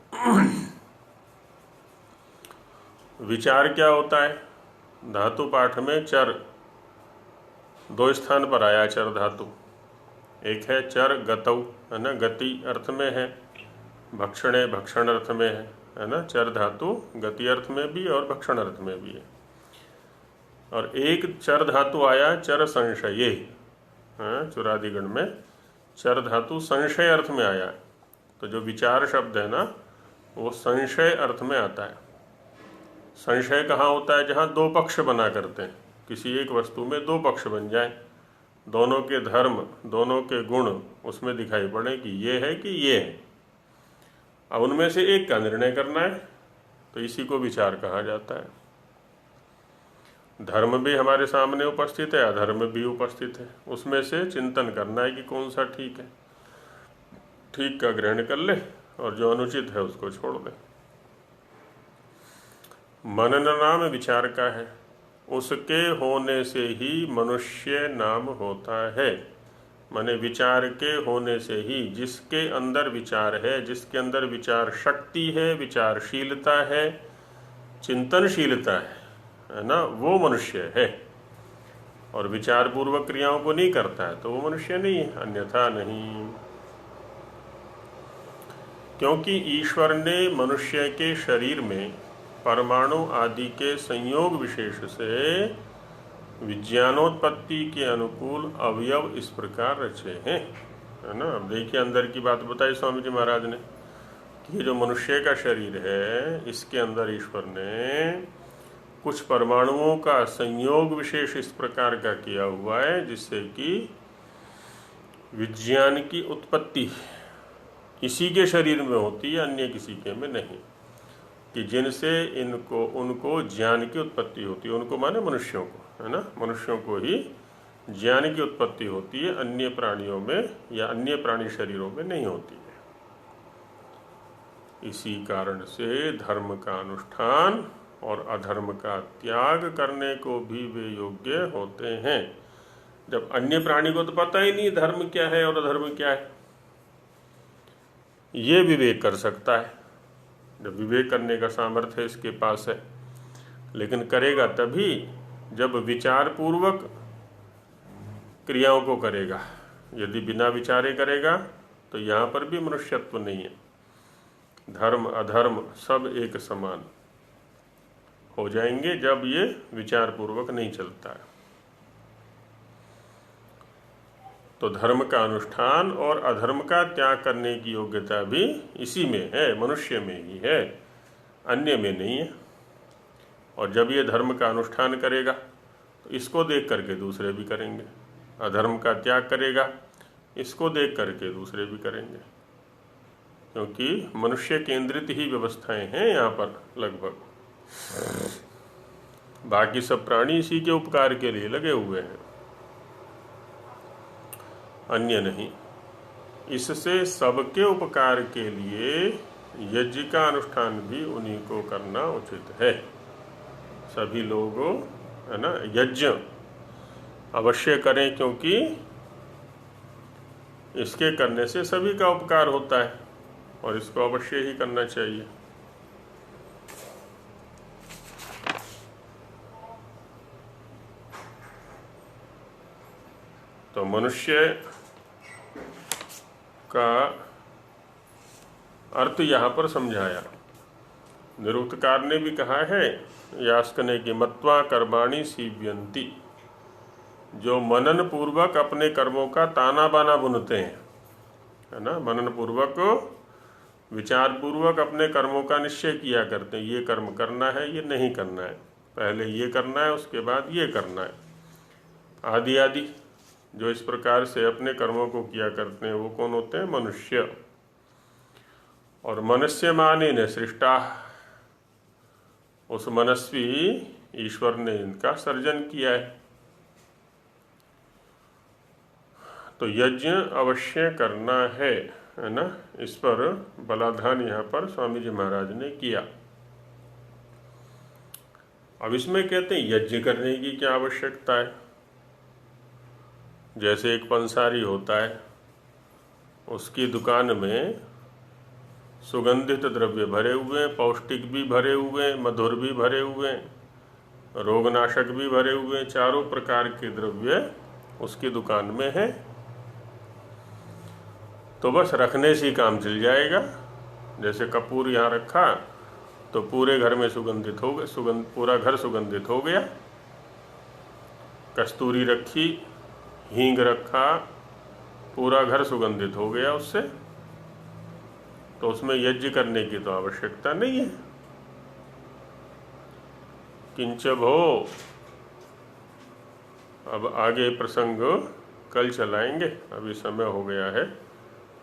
विचार क्या होता है? धातु पाठ में चर दो स्थान पर आया, चर धातु। एक है चर गतौ, है ना, गति अर्थ में है, भक्षणे भक्षण अर्थ में है ना। चर धातु गति अर्थ में भी और भक्षण अर्थ में भी है। और एक चर धातु आया चर संशये, चुरादिगण में चर धातु संशय अर्थ में आया। तो जो विचार शब्द है ना वो संशय अर्थ में आता है। संशय कहाँ होता है? जहाँ दो पक्ष बना करते हैं, किसी एक वस्तु में दो पक्ष बन जाए, दोनों के धर्म, दोनों के गुण उसमें दिखाई पड़े कि ये है कि ये है। अब उनमें से एक का निर्णय करना है, तो इसी को विचार कहा जाता है। धर्म भी हमारे सामने उपस्थित है, अधर्म भी उपस्थित है, उसमें से चिंतन करना है कि कौन सा ठीक है। ठीक का ग्रहण कर ले और जो अनुचित है उसको छोड़ दे। मनन नाम विचार का है। उसके होने से ही मनुष्य नाम होता है। माने विचार के होने से ही, जिसके अंदर विचार है, जिसके अंदर विचार शक्ति है, विचारशीलता है, चिंतनशीलता है ना, वो मनुष्य है। और विचार पूर्वक क्रियाओं को नहीं करता है तो वो मनुष्य नहीं है, अन्यथा नहीं। क्योंकि ईश्वर ने मनुष्य के शरीर में परमाणु आदि के संयोग विशेष से विज्ञानोत्पत्ति के अनुकूल अवयव इस प्रकार रचे हैं, है ना। अब देखिए अंदर की बात बताई स्वामी जी महाराज ने कि ये जो मनुष्य का शरीर है, इसके अंदर ईश्वर ने कुछ परमाणुओं का संयोग विशेष इस प्रकार का किया हुआ है जिससे कि विज्ञान की उत्पत्ति इसी के शरीर में होती है, अन्य किसी के में नहीं, कि जिनसे उनको ज्ञान की उत्पत्ति होती है। उनको माने मनुष्यों को, है ना, मनुष्यों को ही ज्ञान की उत्पत्ति होती है, अन्य प्राणियों में या अन्य प्राणी शरीरों में नहीं होती है। इसी कारण से धर्म का अनुष्ठान और अधर्म का त्याग करने को भी वे योग्य होते हैं। जब अन्य प्राणी को तो पता ही नहीं धर्म क्या है और अधर्म क्या है, ये विवेक कर सकता है, जब विवेक करने का सामर्थ्य इसके पास है। लेकिन करेगा तभी जब विचार पूर्वक क्रियाओं को करेगा। यदि बिना विचारे करेगा तो यहाँ पर भी मनुष्यत्व नहीं है। धर्म अधर्म सब एक समान हो जाएंगे जब ये विचार पूर्वक नहीं चलता है। तो धर्म का अनुष्ठान और अधर्म का त्याग करने की योग्यता भी इसी में है, मनुष्य में ही है, अन्य में नहीं है। और जब ये धर्म का अनुष्ठान करेगा तो इसको देख करके दूसरे भी करेंगे, अधर्म का त्याग करेगा इसको देख करके दूसरे भी करेंगे, क्योंकि मनुष्य केंद्रित ही व्यवस्थाएं हैं यहाँ पर लगभग। बाकी सब प्राणी इसी के उपकार के लिए लगे हुए हैं, अन्य नहीं। इससे सबके उपकार के लिए यज्ञ का अनुष्ठान भी उन्हीं को करना उचित है। सभी लोगों, है ना, यज्ञ अवश्य करें, क्योंकि इसके करने से सभी का उपकार होता है और इसको अवश्य ही करना चाहिए। तो मनुष्य का अर्थ यहाँ पर समझाया। निरुक्तकार ने भी कहा है यास्क ने कि मत्वा कर्माणि सीव्यन्ति, जो मनन पूर्वक अपने कर्मों का ताना बाना बुनते हैं, है ना, मनन पूर्वक विचार पूर्वक अपने कर्मों का निश्चय किया करते हैं, ये कर्म करना है, ये नहीं करना है, पहले ये करना है उसके बाद ये करना है, आदि आदि जो इस प्रकार से अपने कर्मों को किया करते हैं वो कौन होते हैं? मनुष्य। और मनुष्य माने न सृष्टा, उस मनस्वी ईश्वर ने इनका सर्जन किया है। तो यज्ञ अवश्य करना है ना, इस पर बलाधान यहाँ पर स्वामी जी महाराज ने किया। अब इसमें कहते हैं यज्ञ करने की क्या आवश्यकता है। जैसे एक पंसारी होता है, उसकी दुकान में सुगंधित द्रव्य भरे हुए हैं, पौष्टिक भी भरे हुए हैं, मधुर भी भरे हुए हैं, रोगनाशक भी भरे हुए हैं, चारों प्रकार के द्रव्य उसकी दुकान में है। तो बस रखने से ही काम चल जाएगा। जैसे कपूर यहाँ रखा तो पूरे घर में सुगंधित हो गया, पूरा घर सुगंधित हो गया। कस्तूरी रखी, हींग रखा, पूरा घर सुगंधित हो गया उससे। तो उसमें यज्ञ करने की तो आवश्यकता नहीं है। किंच भो, अब आगे प्रसंग कल चलाएंगे, अभी समय हो गया है।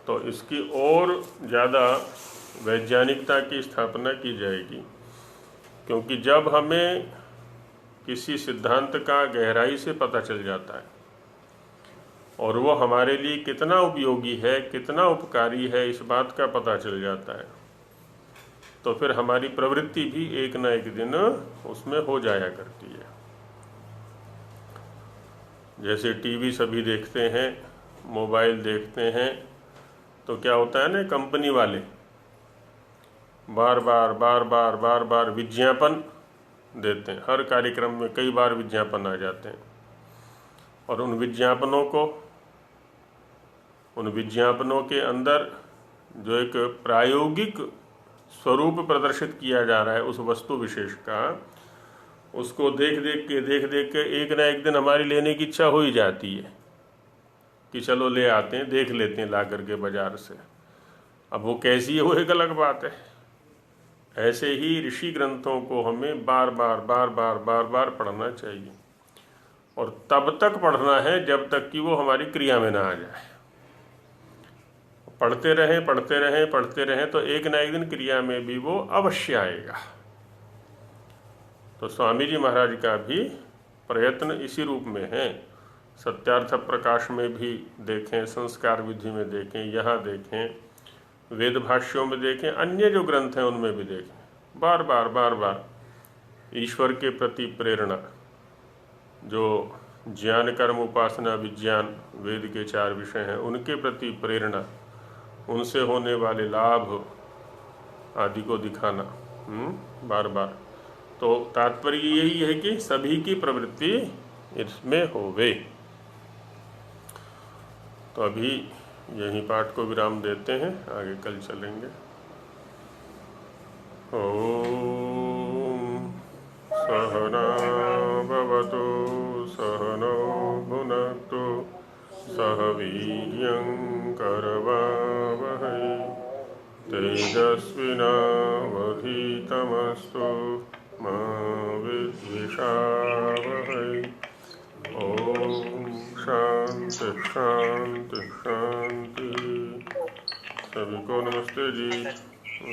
तो इसकी और ज़्यादा वैज्ञानिकता की स्थापना की जाएगी, क्योंकि जब हमें किसी सिद्धांत का गहराई से पता चल जाता है और वो हमारे लिए कितना उपयोगी है, कितना उपकारी है, इस बात का पता चल जाता है, तो फिर हमारी प्रवृत्ति भी एक न एक दिन उसमें हो जाया करती है। जैसे टीवी सभी देखते हैं, मोबाइल देखते हैं, तो क्या होता है ना, कंपनी वाले बार बार विज्ञापन देते हैं। हर कार्यक्रम में कई बार विज्ञापन आ जाते हैं, और उन विज्ञापनों के अंदर जो एक प्रायोगिक स्वरूप प्रदर्शित किया जा रहा है उस वस्तु विशेष का, उसको देख देख के एक ना एक दिन हमारी लेने की इच्छा हो ही जाती है कि चलो ले आते हैं, देख लेते हैं ला करके बाजार से। अब वो कैसी है वो एक अलग बात है। ऐसे ही ऋषि ग्रंथों को हमें बार बार पढ़ना चाहिए, और तब तक पढ़ना है जब तक कि वो हमारी क्रिया में ना आ जाए। पढ़ते रहें तो एक ना एक दिन क्रिया में भी वो अवश्य आएगा। तो स्वामी जी महाराज का भी प्रयत्न इसी रूप में है। सत्यार्थ प्रकाश में भी देखें, संस्कार विधि में देखें, यहाँ देखें, वेद भाष्यों में देखें, अन्य जो ग्रंथ हैं उनमें भी देखें। बार बार ईश्वर के प्रति प्रेरणा, जो ज्ञान कर्म उपासना विज्ञान वेद के 4 विषय हैं, उनके प्रति प्रेरणा, उनसे होने वाले लाभ आदि को दिखाना बार। तो तात्पर्य यही है कि सभी की प्रवृत्ति इसमें होवे। तो अभी यही पाठ को विराम देते हैं, आगे कल चलेंगे। ओम सहना भवतु सहनौ भुनक्तु सह वीर्यं करवावहै तेजस्विनावधीतमस्तु मा विद्विषावहै। ओम शांति शांति शांति। सभी को नमस्ते जी।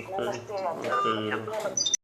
नमस्ते जी।